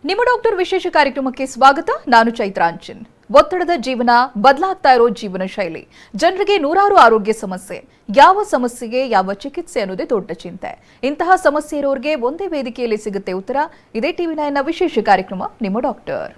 ನಿಮ್ಮ ಡಾಕ್ಟರ್ ವಿಶೇಷ ಕಾರ್ಯಕ್ರಮಕ್ಕೆ ಸ್ವಾಗತ. ನಾನು ಚೈತ್ರಾಂಚನ್. ಒತ್ತಡದ ಜೀವನ, ಬದಲಾಗ್ತಾ ಇರೋ ಜೀವನ ಶೈಲಿ, ಜನರಿಗೆ ನೂರಾರು ಆರೋಗ್ಯ ಸಮಸ್ಯೆ. ಯಾವ ಸಮಸ್ಯೆಗೆ ಯಾವ ಚಿಕಿತ್ಸೆ ಅನ್ನೋದೇ ದೊಡ್ಡ ಚಿಂತೆ. ಇಂತಹ ಸಮಸ್ಯೆ ಇರೋರಿಗೆ ಒಂದೇ ವೇದಿಕೆಯಲ್ಲಿ ಸಿಗುತ್ತೆ ಉತ್ತರ. ಇದೇ ಟಿವಿ9ನ ವಿಶೇಷ ಕಾರ್ಯಕ್ರಮ ನಿಮ್ಮ ಡಾಕ್ಟರ್.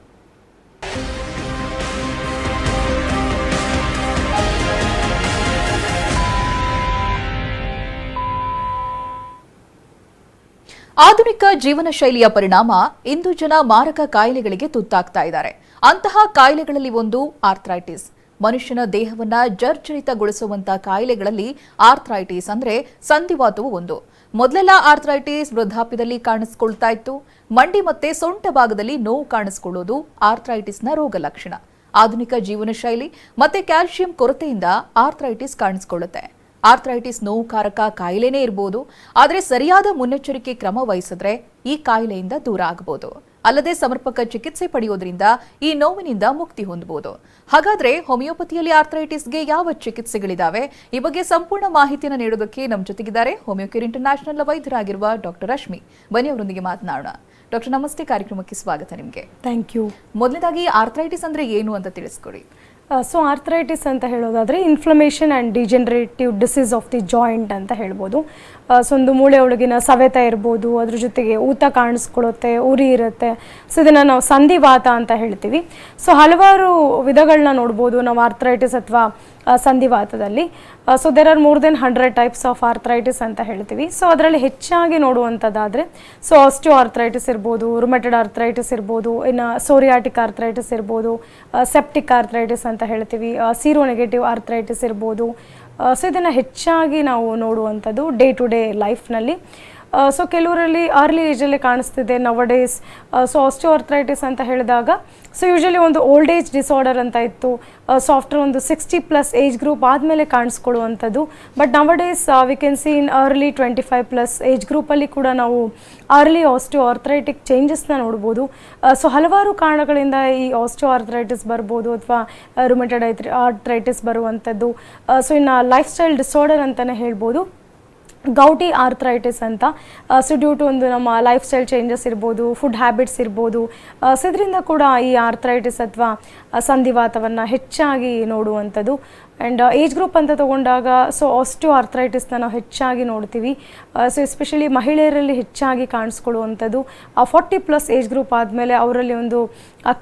ಆಧುನಿಕ ಜೀವನ ಶೈಲಿಯ ಪರಿಣಾಮ ಇಂದು ಜನ ಮಾರಕ ಕಾಯಿಲೆಗಳಿಗೆ ತುತ್ತಾಗ್ತಾ ಇದ್ದಾರೆ. ಅಂತಹ ಕಾಯಿಲೆಗಳಲ್ಲಿ ಒಂದು ಆರ್ಥ್ರೈಟಿಸ್. ಮನುಷ್ಯನ ದೇಹವನ್ನ ಜರ್ಜರಿತಗೊಳಿಸುವಂತಹ ಕಾಯಿಲೆಗಳಲ್ಲಿ ಆರ್ಥ್ರೈಟಿಸ್ ಅಂದ್ರೆ ಸಂಧಿವಾತವು ಒಂದು. ಮೊದಲೆಲ್ಲ ಆರ್ಥ್ರೈಟಿಸ್ ವೃದ್ಧಾಪ್ಯದಲ್ಲಿ ಕಾಣಿಸಿಕೊಳ್ತಾ ಇತ್ತು. ಮಂಡಿ ಮತ್ತೆ ಸೊಂಟ ಭಾಗದಲ್ಲಿ ನೋವು ಕಾಣಿಸಿಕೊಳ್ಳೋದು ಆರ್ಥ್ರೈಟಿಸ್ನ ರೋಗ ಲಕ್ಷಣ. ಆಧುನಿಕ ಜೀವನ ಶೈಲಿ ಮತ್ತೆ ಕ್ಯಾಲ್ಸಿಯಂ ಕೊರತೆಯಿಂದ ಆರ್ಥ್ರೈಟಿಸ್ ಕಾಣಿಸಿಕೊಳ್ಳುತ್ತೆ. ಆರ್ಥ್ರೈಟಿಸ್ ನೋವುಕಾರಕ ಕಾಯಿಲೆನೇ ಇರಬಹುದು, ಆದರೆ ಸರಿಯಾದ ಮುನ್ನೆಚ್ಚರಿಕೆ ಕ್ರಮ ವಹಿಸಿದ್ರೆ ಈ ಕಾಯಿಲೆಯಿಂದ ದೂರ ಆಗಬಹುದು. ಅಲ್ಲದೆ ಸಮರ್ಪಕ ಚಿಕಿತ್ಸೆ ಪಡೆಯೋದ್ರಿಂದ ಈ ನೋವಿನಿಂದ ಮುಕ್ತಿ ಹೊಂದಬಹುದು. ಹಾಗಾದ್ರೆ ಹೋಮಿಯೋಪತಿಯಲ್ಲಿ ಆರ್ಥ್ರೈಟಿಸ್ಗೆ ಯಾವ ಚಿಕಿತ್ಸೆಗಳಿದಾವೆ? ಈ ಬಗ್ಗೆ ಸಂಪೂರ್ಣ ಮಾಹಿತಿಯನ್ನು ನೀಡೋದಕ್ಕೆ ನಮ್ಮ ಜೊತೆಗಿದ್ದಾರೆ ಹೋಮಿಯೋಕೇರ್ ಇಂಟರ್ನ್ಯಾಷನಲ್ ವೈದ್ಯರಾಗಿರುವ ಡಾಕ್ಟರ್ ರಶ್ಮಿ. ಬನ್ನಿ ಅವರೊಂದಿಗೆ ಮಾತನಾಡೋಣ. ಡಾಕ್ಟರ್ ನಮಸ್ತೆ, ಕಾರ್ಯಕ್ರಮಕ್ಕೆ ಸ್ವಾಗತ ನಿಮಗೆ. Thank you. ಮೊದಲನೇದಾಗಿ ಆರ್ಥ್ರೈಟಿಸ್ ಅಂದ್ರೆ ಏನು ಅಂತ ತಿಳಿಸ್ಕೊಡಿ. ಸೊ ಆರ್ಥ್ರೈಟಿಸ್ ಅಂತ ಹೇಳೋದಾದರೆ inflammation and degenerative disease of the joint ಅಂತ ಹೇಳ್ಬೋದು. ಸೊ ಒಂದು ಮೂಳೆ ಒಳಗಿನ ಸವೆತ ಇರ್ಬೋದು, ಅದ್ರ ಜೊತೆಗೆ ಊತ ಕಾಣಿಸ್ಕೊಳ್ಳುತ್ತೆ, ಉರಿ ಇರುತ್ತೆ. ಸೊ ಇದನ್ನು ನಾವು ಸಂಧಿವಾತ ಅಂತ ಹೇಳ್ತೀವಿ. ಸೊ ಹಲವಾರು ವಿಧಗಳನ್ನ ನೋಡ್ಬೋದು ನಾವು ಆರ್ಥ್ರೈಟಿಸ್ ಅಥವಾ ಸಂಧಿವಾತದಲ್ಲಿ. So there are more than 100 types of arthritis ಅಂತ ಹೇಳ್ತೀವಿ. ಸೊ ಅದರಲ್ಲಿ ಹೆಚ್ಚಾಗಿ ನೋಡುವಂಥದ್ದಾದರೆ ಸೊ ಆಸ್ಟಿಯೋ ಆರ್ಥ್ರೈಟಿಸ್ ಇರ್ಬೋದು, ರುಮೆಟೆಡ್ ಆರ್ಥ್ರೈಟಿಸ್ ಇರ್ಬೋದು, ಇನ್ನು ಸೋರಿಯಾಟಿಕ್ ಆರ್ಥ್ರೈಟಿಸ್ ಇರ್ಬೋದು, ಸೆಪ್ಟಿಕ್ ಆರ್ಥ್ರೈಟಿಸ್ ಅಂತ ಹೇಳ್ತೀವಿ, ಸೀರೋ ನೆಗೆಟಿವ್ ಆರ್ಥ್ರೈಟಿಸ್ ಇರ್ಬೋದು. ಸೊ ಇದನ್ನು ಹೆಚ್ಚಾಗಿ ನಾವು ನೋಡುವಂಥದ್ದು ಡೇ ಟು ಡೇ ಲೈಫ್ನಲ್ಲಿ. ಸೊ ಕೆಲವರಲ್ಲಿ ಅರ್ಲಿ ಏಜಲ್ಲಿ ಕಾಣಿಸ್ತಿದೆ ನವಡೇಸ್. ಸೊ ಆಸ್ಟಿಯೋ ಆರ್ಥ್ರೈಟಿಸ್ ಅಂತ ಹೇಳಿದಾಗ ಸೊ ಯೂಶಲಿ ಒಂದು ಓಲ್ಡ್ ಏಜ್ ಡಿಸಾರ್ಡರ್ ಅಂತ ಇತ್ತು. ಸೊ ಆಫ್ಟರ್ ಒಂದು 60+ ಏಜ್ ಗ್ರೂಪ್ ಆದಮೇಲೆ ಕಾಣಿಸ್ಕೊಳ್ಳುವಂಥದ್ದು. But nowadays we can see in early 25+ age ಗ್ರೂಪಲ್ಲಿ ಕೂಡ ನಾವು ಅರ್ಲಿ ಆಸ್ಟಿಯೋ ಆರ್ಥ್ರೈಟಿಕ್ ಚೇಂಜಸ್ನ ನೋಡ್ಬೋದು. ಸೊ ಹಲವಾರು ಕಾರಣಗಳಿಂದ ಈ ಆಸ್ಟಿಯೋ ಆರ್ಥ್ರೈಟಿಸ್ ಬರ್ಬೋದು ಅಥವಾ ರುಮೆಟೆಡ್ ಆರ್ಥ್ರೈಟಿಸ್ ಬರುವಂಥದ್ದು. ಸೊ ಇನ್ನು ಲೈಫ್ ಸ್ಟೈಲ್ ಡಿಸಾರ್ಡರ್ ಅಂತಲೇ ಹೇಳ್ಬೋದು. ಗೌಟಿ ಆರ್ಥ್ರೈಟಿಸ್ ಅಂತ. ಸೊ ಡ್ಯೂ ಟು ಒಂದು ನಮ್ಮ ಲೈಫ್ ಸ್ಟೈಲ್ ಚೇಂಜಸ್ ಇರ್ಬೋದು, ಫುಡ್ ಹ್ಯಾಬಿಟ್ಸ್ ಇರ್ಬೋದು. ಸೊ ಇದರಿಂದ ಕೂಡ ಈ ಆರ್ಥ್ರೈಟಿಸ್ ಅಥವಾ ಸಂಧಿವಾತವನ್ನು ಹೆಚ್ಚಾಗಿ ನೋಡುವಂಥದ್ದು. ಆ್ಯಂಡ್ ಏಜ್ ಗ್ರೂಪ್ ಅಂತ ತೊಗೊಂಡಾಗ ಸೊ ಆಸ್ಟಿಯೋ ಆರ್ಥ್ರೈಟಿಸ್ನ ನಾವು ಹೆಚ್ಚಾಗಿ ನೋಡ್ತೀವಿ. ಸೊ ಎಸ್ಪೆಷಲಿ ಮಹಿಳೆಯರಲ್ಲಿ ಹೆಚ್ಚಾಗಿ ಕಾಣಿಸ್ಕೊಳ್ಳುವಂಥದ್ದು. 40+ ಏಜ್ ಗ್ರೂಪ್ ಆದಮೇಲೆ ಅವರಲ್ಲಿ ಒಂದು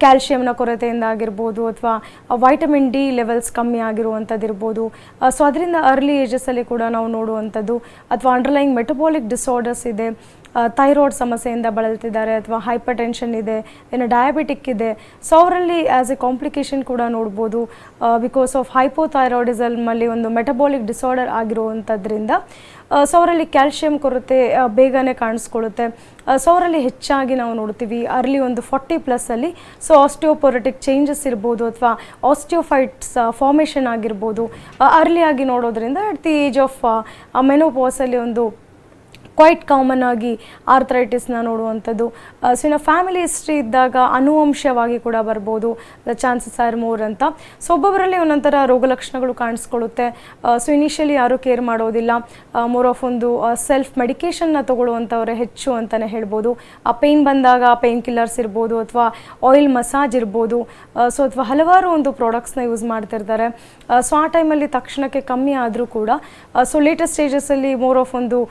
ಕ್ಯಾಲ್ಶಿಯಂನ ಕೊರತೆಯಿಂದ ಆಗಿರ್ಬೋದು ಅಥವಾ ವೈಟಮಿನ್ ಡಿ ಲೆವೆಲ್ಸ್ ಕಮ್ಮಿ ಆಗಿರುವಂಥದ್ದು ಇರ್ಬೋದು. ಸೊ ಅದರಿಂದ ಅರ್ಲಿ ಏಜಸ್ಸಲ್ಲಿ ಕೂಡ ನಾವು ನೋಡುವಂಥದ್ದು. ಅಥವಾ ಅಂಡರ್ಲೈಯಿಂಗ್ ಮೆಟಬಾಲಿಕ್ ಡಿಸಾರ್ಡರ್ಸ್ ಇದೆ, ಥೈರಾಯ್ಡ್ ಸಮಸ್ಯೆಯಿಂದ ಬಳಲ್ತಿದ್ದಾರೆ ಅಥವಾ ಹೈಪರ್ ಟೆನ್ಷನ್ ಇದೆ, ಇನ್ನು ಡಯಾಬಿಟಿಕ್ ಇದೆ. ಸೊ ಅವರಲ್ಲಿ ಆ್ಯಸ್ ಎ ಕಾಂಪ್ಲಿಕೇಶನ್ ಕೂಡ ನೋಡ್ಬೋದು. ಬಿಕಾಸ್ ಆಫ್ ಹೈಪೋಥೈರಾಯ್ಡಿಸಮಲ್ಲಿ ಒಂದು ಮೆಟಬಾಲಿಕ್ ಡಿಸಾರ್ಡರ್ ಆಗಿರುವಂಥದ್ರಿಂದ ಸೊ ಅವರಲ್ಲಿ ಕ್ಯಾಲ್ಶಿಯಂ ಕೊರತೆ ಬೇಗನೆ ಕಾಣಿಸ್ಕೊಳ್ಳುತ್ತೆ. ಸೊ ಅವರಲ್ಲಿ ಹೆಚ್ಚಾಗಿ ನಾವು ನೋಡ್ತೀವಿ ಅರ್ಲಿ ಒಂದು 40+ ಸೊ ಆಸ್ಟಿಯೋಪೊರಟಿಕ್ ಚೇಂಜಸ್ ಇರ್ಬೋದು ಅಥವಾ ಆಸ್ಟಿಯೋಫೈಟ್ಸ್ ಫಾರ್ಮೇಷನ್ ಆಗಿರ್ಬೋದು. ಅರ್ಲಿಯಾಗಿ ನೋಡೋದ್ರಿಂದ ಅಟ್ ದಿ ಏಜ್ ಆಫ್ ಮೆನೋಪಾಸಲ್ಲಿ ಒಂದು ಕ್ವೈಟ್ ಕಾಮನ್ ಆಗಿ ಆರ್ಥ್ರೈಟಿಸ್ನ ನೋಡುವಂಥದ್ದು. ಸೊ ಇನ್ನು ಫ್ಯಾಮಿಲಿ ಹಿಸ್ಟ್ರಿ ಇದ್ದಾಗ ಅನುವಂಶವಾಗಿ ಕೂಡ ಬರ್ಬೋದು, ಚಾನ್ಸಸ್ ಆರ್ ಮೋರ್ ಅಂತ. ಸೊ ಒಬ್ಬೊಬ್ಬರಲ್ಲಿ ಒಂದೊಂಥರ ರೋಗ ಲಕ್ಷಣಗಳು ಕಾಣಿಸ್ಕೊಳ್ಳುತ್ತೆ. ಸೊ ಇನಿಷಿಯಲಿ ಯಾರೂ ಕೇರ್ ಮಾಡೋದಿಲ್ಲ. ಮೋರ್ ಆಫ್ ಒಂದು ಸೆಲ್ಫ್ ಮೆಡಿಕೇಷನ್ನ ತೊಗೊಳ್ಳುವಂಥವ್ರೆ ಹೆಚ್ಚು ಅಂತಲೇ ಹೇಳ್ಬೋದು. ಆ ಪೇಯ್ನ್ ಬಂದಾಗ ಪೇಯ್ನ್ ಕಿಲ್ಲರ್ಸ್ ಇರ್ಬೋದು ಅಥವಾ ಆಯಿಲ್ ಮಸಾಜ್ ಇರ್ಬೋದು. ಸೊ ಅಥವಾ ಹಲವಾರು ಒಂದು ಪ್ರಾಡಕ್ಟ್ಸ್ನ ಯೂಸ್ ಮಾಡ್ತಿರ್ತಾರೆ. ಸೊ ಆ ಟೈಮಲ್ಲಿ ತಕ್ಷಣಕ್ಕೆ ಕಮ್ಮಿ ಆದರೂ ಕೂಡ ಸೊ ಲೇಟೆಸ್ಟ್ ಸ್ಟೇಜಸಲ್ಲಿ ಮೋರ್ ಆಫ್ ಒಂದು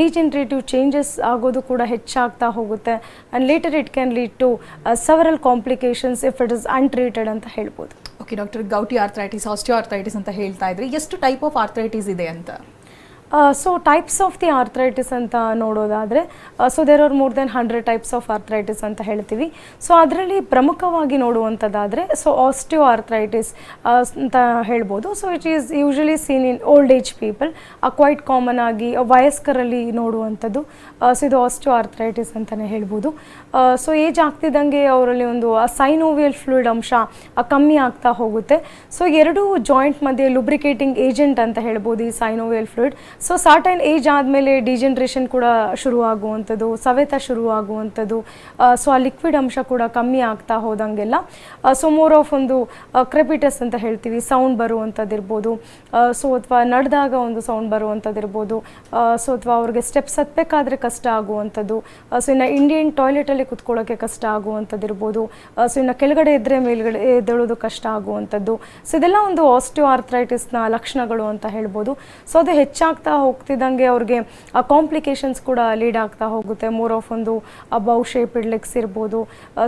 ಡಿಜೆನರೇಟಿವ್ ಚೇಂಜಸ್ ಆಗೋದು ಕೂಡ ಹೆಚ್ಚಾಗ್ತಾ ಹೋಗುತ್ತೆ. And later it can lead to several complications if it is untreated ಅಂತ ಹೇಳ್ಬೋದು. Okay doctor, gouty arthritis, osteo arthritis ಅಂತ ಹೇಳ್ತಾ ಇದ್ರಿ. ಎಷ್ಟು ಟೈಪ್ ಆಫ್ ಆರ್ಥ್ರೈಟಿಸ್ ಇದೆ ಅಂತ? So types of the arthritis ಅಂತ ನೋಡೋದಾದರೆ so there are more than 100 types of arthritis ಅಂತ ಹೇಳ್ತೀವಿ. ಸೊ ಅದರಲ್ಲಿ ಪ್ರಮುಖವಾಗಿ ನೋಡುವಂಥದ್ದಾದರೆ ಸೊ ಆಸ್ಟಿಯೋ ಆರ್ಥ್ರೈಟಿಸ್ ಅಂತ ಹೇಳ್ಬೋದು. So it is usually seen in old age people. Quite common ಆಗಿ ವಯಸ್ಕರಲ್ಲಿ ನೋಡುವಂಥದ್ದು. ಸೊ ಇದು ಆಸ್ಟಿಯೋ ಆರ್ಥ್ರೈಟಿಸ್ ಅಂತಲೇ ಹೇಳ್ಬೋದು. ಸೊ ಏಜ್ ಆಗ್ತಿದ್ದಂಗೆ ಅವರಲ್ಲಿ ಒಂದು ಸೈನೋವಿಯಲ್ ಫ್ಲೂಯಿಡ್ ಅಂಶ ಕಮ್ಮಿ ಆಗ್ತಾ ಹೋಗುತ್ತೆ. ಸೊ ಎರಡು ಜಾಯಿಂಟ್ ಮಧ್ಯೆ ಲುಬ್ರಿಕೇಟಿಂಗ್ ಏಜೆಂಟ್ ಅಂತ ಹೇಳ್ಬೋದು ಈ synovial fluid. So certain age ಆದಮೇಲೆ ಡಿಜೆನ್ರೇಷನ್ ಕೂಡ ಶುರು ಆಗುವಂಥದ್ದು, ಸವೆತ ಶುರು ಆಗುವಂಥದ್ದು. ಸೊ ಆ ಲಿಕ್ವಿಡ್ ಅಂಶ ಕೂಡ ಕಮ್ಮಿ ಆಗ್ತಾ ಹೋದಂಗೆಲ್ಲ ಸೊ ಮೋರ್ ಆಫ್ ಒಂದು ಕ್ರೆಪಿಟಸ್ ಅಂತ ಹೇಳ್ತೀವಿ, ಸೌಂಡ್ ಬರುವಂಥದ್ದಿರ್ಬೋದು. ಸೊ ಅಥವಾ ನಡೆದಾಗ ಒಂದು ಸೌಂಡ್ ಬರುವಂಥದ್ದಿರ್ಬೋದು. ಸೊ ಅಥವಾ ಅವ್ರಿಗೆ ಸ್ಟೆಪ್ಸ್ ಹತ್ತಬೇಕಾದ್ರೆ ಕಷ್ಟ ಆಗುವಂಥದ್ದು. ಸೊ ಇನ್ನು ಇಂಡಿಯನ್ ಟಾಯ್ಲೆಟಲ್ಲಿ ಕುತ್ಕೊಳ್ಳೋಕ್ಕೆ ಕಷ್ಟ ಆಗುವಂಥದ್ದಿರ್ಬೋದು. ಸೊ ಇನ್ನು ಕೆಳಗಡೆ ಇದ್ದರೆ ಮೇಲ್ಗಡೆ ಎದ್ದೇಳೋದು ಕಷ್ಟ ಆಗುವಂಥದ್ದು. ಸೊ ಇದೆಲ್ಲ ಒಂದು ಆಸ್ಟಿಯೋ ಆರ್ಥ್ರೈಟಿಸ್ನ ಲಕ್ಷಣಗಳು ಅಂತ ಹೇಳ್ಬೋದು. ಸೊ ಅದು ಹೆಚ್ಚಾಗ್ತಾ ಹೋಗ್ತಿದ್ದಂಗೆ ಅವ್ರಿಗೆ ಕಾಂಪ್ಲಿಕೇಶನ್ಸ್ ಕೂಡ ಲೀಡ್ ಆಗ್ತಾ ಹೋಗುತ್ತೆ. ಮೋರ್ ಆಫ್ ಒಂದು ಬೌ ಶೇಪ್ಡ್ ಲೆಗ್ಸ್ ಇರ್ಬೋದು.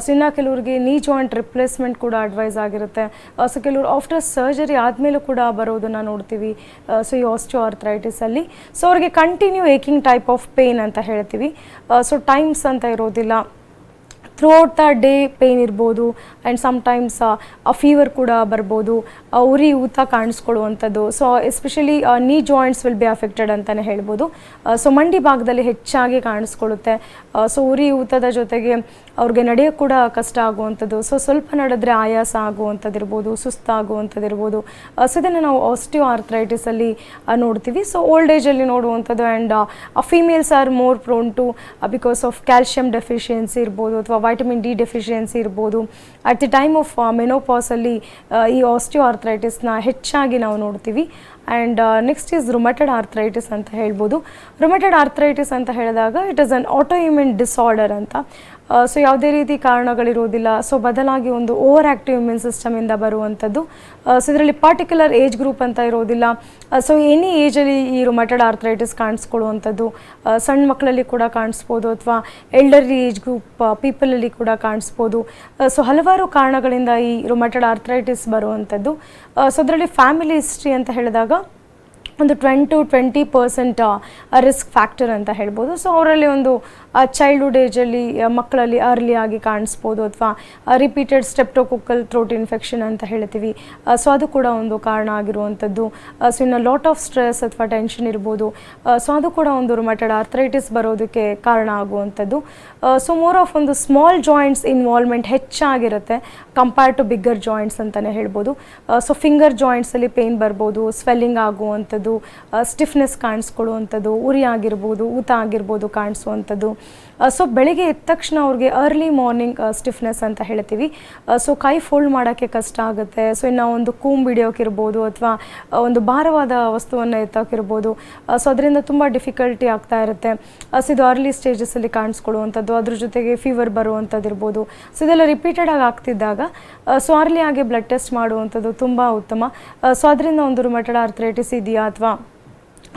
ಸೊ ಇನ್ನು ಕೆಲವ್ರಿಗೆ ನೀ ಜಾಯಿಂಟ್ ರಿಪ್ಲೇಸ್ಮೆಂಟ್ ಕೂಡ ಅಡ್ವೈಸ್ ಆಗಿರುತ್ತೆ. ಸೊ ಕೆಲವರು ಆಫ್ಟರ್ ಸರ್ಜರಿ ಆದಮೇಲೂ ಕೂಡ ಬರೋದನ್ನು ನೋಡ್ತೀವಿ. ಸೊ ಈ ಆಸ್ಟಿಯೋ ಆರ್ಥ್ರೈಟಿಸಲ್ಲಿ ಸೊ ಅವ್ರಿಗೆ continue aching type of pain ಅಂತ ಹೇಳ್ತೀವಿ. ಸೊ ಟೈಮ್ಸ್ ಅಂತ ಇರೋದಿಲ್ಲ, ಥ್ರೂಔಟ್ ದ ಡೇ ಪೇನ್ ಇರ್ಬೋದು. ಆ್ಯಂಡ್ ಸಮ್ಟೈಮ್ಸ್ ಆ ಫೀವರ್ ಕೂಡ ಬರ್ಬೋದು, ಉರಿ ಊತ ಕಾಣಿಸ್ಕೊಳ್ಳುವಂಥದ್ದು. ಸೊ ಎಸ್ಪೆಷಲಿ ನೀ ಜಾಯಿಂಟ್ಸ್ ವಿಲ್ ಬಿ ಅಫೆಕ್ಟೆಡ್ ಅಂತಲೇ ಹೇಳ್ಬೋದು. ಸೊ ಮಂಡಿ ಭಾಗದಲ್ಲಿ ಹೆಚ್ಚಾಗಿ ಕಾಣಿಸ್ಕೊಳ್ಳುತ್ತೆ. ಸೊ ಉರಿ ಊತದ ಜೊತೆಗೆ ಅವ್ರಿಗೆ ನಡೆಯೋಕ್ಕೆ ಕೂಡ ಕಷ್ಟ ಆಗುವಂಥದ್ದು. ಸೊ ಸ್ವಲ್ಪ ನಡೆದ್ರೆ ಆಯಾಸ ಆಗುವಂಥದ್ದಿರ್ಬೋದು, ಸುಸ್ತಾಗುವಂಥದ್ದಿರ್ಬೋದು. ಸೊ ಇದನ್ನು ನಾವು ಆಸ್ಟಿಯೋ ಆರ್ಥ್ರೈಟಿಸಲ್ಲಿ ನೋಡ್ತೀವಿ. ಸೊ ಓಲ್ಡ್ ಏಜಲ್ಲಿ ನೋಡುವಂಥದ್ದು. And females are more prone to because of calcium deficiency ಇರ್ಬೋದು ಅಥವಾ ವೈಟಮಿನ್ ಡಿ ಡೆಫಿಷಿಯನ್ಸಿ ಇರ್ಬೋದು. ಅಟ್ ದಿ ಟೈಮ್ ಆಫ್ ಮೆನೋಪಾಸಲ್ಲಿ ಈ ಆಸ್ಟಿಯೋ ಆರ್ಥ್ರೈಟಿಸ್ನ ಹೆಚ್ಚಾಗಿ ನಾವು ನೋಡ್ತೀವಿ. And next is rheumatoid arthritis ಅಂತ ಹೇಳ್ಬೋದು. ರುಮಟೆಡ್ ಆರ್ಥ್ರೈಟಿಸ್ ಅಂತ ಹೇಳಿದಾಗ it is an autoimmune disorder ಅಂತ. ಸೊ ಯಾವುದೇ ರೀತಿ ಕಾರಣಗಳಿರೋದಿಲ್ಲ. ಸೊ ಬದಲಾಗಿ ಒಂದು ಓವರ್ ಆ್ಯಕ್ಟಿವ್ ಇಮ್ಯೂನ್ ಸಿಸ್ಟಮಿಂದ ಬರುವಂಥದ್ದು. ಸೊ ಇದರಲ್ಲಿ ಪರ್ಟಿಕ್ಯುಲರ್ ಏಜ್ ಗ್ರೂಪ್ ಅಂತ ಇರೋದಿಲ್ಲ. ಸೊ ಎನಿ ಏಜಲ್ಲಿ ಈ ರುಮಟೆಡ್ ಆರ್ಥ್ರೈಟಿಸ್ ಕಾಣಿಸ್ಕೊಳ್ಳುವಂಥದ್ದು. ಸಣ್ಣ ಮಕ್ಕಳಲ್ಲಿ ಕೂಡ ಕಾಣಿಸ್ಬೋದು ಅಥವಾ ಎಲ್ಡರ್ಲಿ ಏಜ್ ಗ್ರೂಪ್ ಪೀಪಲಲ್ಲಿ ಕೂಡ ಕಾಣಿಸ್ಬೋದು. ಸೊ ಹಲವಾರು ಕಾರಣಗಳಿಂದ ಈ ರುಮಟೆಡ್ ಆರ್ಥ್ರೈಟಿಸ್ ಬರುವಂಥದ್ದು. ಸೊ ಅದರಲ್ಲಿ ಫ್ಯಾಮಿಲಿ ಹಿಸ್ಟ್ರಿ ಅಂತ ಹೇಳಿದಾಗ ಒಂದು 10-20% ರಿಸ್ಕ್ ಫ್ಯಾಕ್ಟರ್ ಅಂತ ಹೇಳ್ಬೋದು. ಸೊ ಅವರಲ್ಲಿ ಒಂದು ಚೈಲ್ಡ್ಹುಡ್ ಏಜಲ್ಲಿ ಮಕ್ಕಳಲ್ಲಿ ಅರ್ಲಿ ಆಗಿ ಕಾಣಿಸ್ಬೋದು ಅಥವಾ ರಿಪೀಟೆಡ್ ಸ್ಟೆಪ್ಟೋಕೊಕ್ಕಲ್ ಥ್ರೋಟ್ ಇನ್ಫೆಕ್ಷನ್ ಅಂತ ಹೇಳ್ತೀವಿ. ಸೊ ಅದು ಕೂಡ ಒಂದು ಕಾರಣ ಆಗಿರುವಂಥದ್ದು. ಸೊ ಇನ್ನು ಲಾಟ್ ಆಫ್ ಸ್ಟ್ರೆಸ್ ಅಥವಾ ಟೆನ್ಷನ್ ಇರ್ಬೋದು. ಸೊ ಅದು ಕೂಡ ಒಂದು ರುಮಟೆಡ್ ಆರ್ಥ್ರೈಟಿಸ್ ಬರೋದಕ್ಕೆ ಕಾರಣ ಆಗುವಂಥದ್ದು. ಸೊ ಮೋರ್ ಆಫ್ ಒಂದು ಸ್ಮಾಲ್ ಜಾಯಿಂಟ್ಸ್ ಇನ್ವಾಲ್ವ್ಮೆಂಟ್ ಹೆಚ್ಚಾಗಿರುತ್ತೆ ಕಂಪೇರ್ ಟು ಬಿಗ್ಗರ್ ಜಾಯಿಂಟ್ಸ್ ಅಂತಲೇ ಹೇಳ್ಬೋದು. ಸೊ ಫಿಂಗರ್ ಜಾಯಿಂಟ್ಸಲ್ಲಿ ಪೇಯ್ನ್ ಬರ್ಬೋದು, ಸ್ವೆಲ್ಲಿಂಗ್ ಆಗುವಂಥದ್ದು, ಸ್ಟಿಫ್ನೆಸ್ ಕಾಣಿಸ್ಕೊಳ್ಳುವಂಥದ್ದು, ಉರಿ ಆಗಿರ್ಬೋದು, ಊತ ಆಗಿರ್ಬೋದು ಕಾಣಿಸುವಂಥದ್ದು. ಸೊ ಬೆಳಿಗ್ಗೆ ಎದ್ದ ತಕ್ಷಣ ಅವ್ರಿಗೆ ಅರ್ಲಿ ಮಾರ್ನಿಂಗ್ ಸ್ಟಿಫ್ನೆಸ್ ಅಂತ ಹೇಳ್ತೀವಿ. ಸೊ ಕೈ ಫೋಲ್ಡ್ ಮಾಡೋಕ್ಕೆ ಕಷ್ಟ ಆಗುತ್ತೆ. ಸೊ ಇನ್ನು ಒಂದು ಕೂಂಬ್ ಹಿಡಿಯೋಕ್ಕಿರ್ಬೋದು ಅಥವಾ ಒಂದು ಭಾರವಾದ ವಸ್ತುವನ್ನು ಎತ್ತೋಕ್ಕಿರ್ಬೋದು. ಸೊ ಅದರಿಂದ ತುಂಬ ಡಿಫಿಕಲ್ಟಿ ಆಗ್ತಾ ಇರುತ್ತೆ. ಸೊ ಇದು ಅರ್ಲಿ ಸ್ಟೇಜಸಲ್ಲಿ ಕಾಣಿಸ್ಕೊಳ್ಳುವಂಥದ್ದು. ಅದ್ರ ಜೊತೆಗೆ ಫೀವರ್ ಬರುವಂಥದ್ದು ಇರ್ಬೋದು. ಸೊ ಇದೆಲ್ಲ ರಿಪೀಟೆಡ್ ಆಗಿ ಆಗ್ತಿದ್ದಾಗ ಸೊ ಅರ್ಲಿ ಆಗಿ ಬ್ಲಡ್ ಟೆಸ್ಟ್ ಮಾಡುವಂಥದ್ದು ತುಂಬ ಉತ್ತಮ. ಸೊ ಅದರಿಂದ ಒಂದು ರುಮಟೆಡ್ ಆರ್ಥ್ರೈಟಿಸ್ ಇದೆಯಾ ಅಥವಾ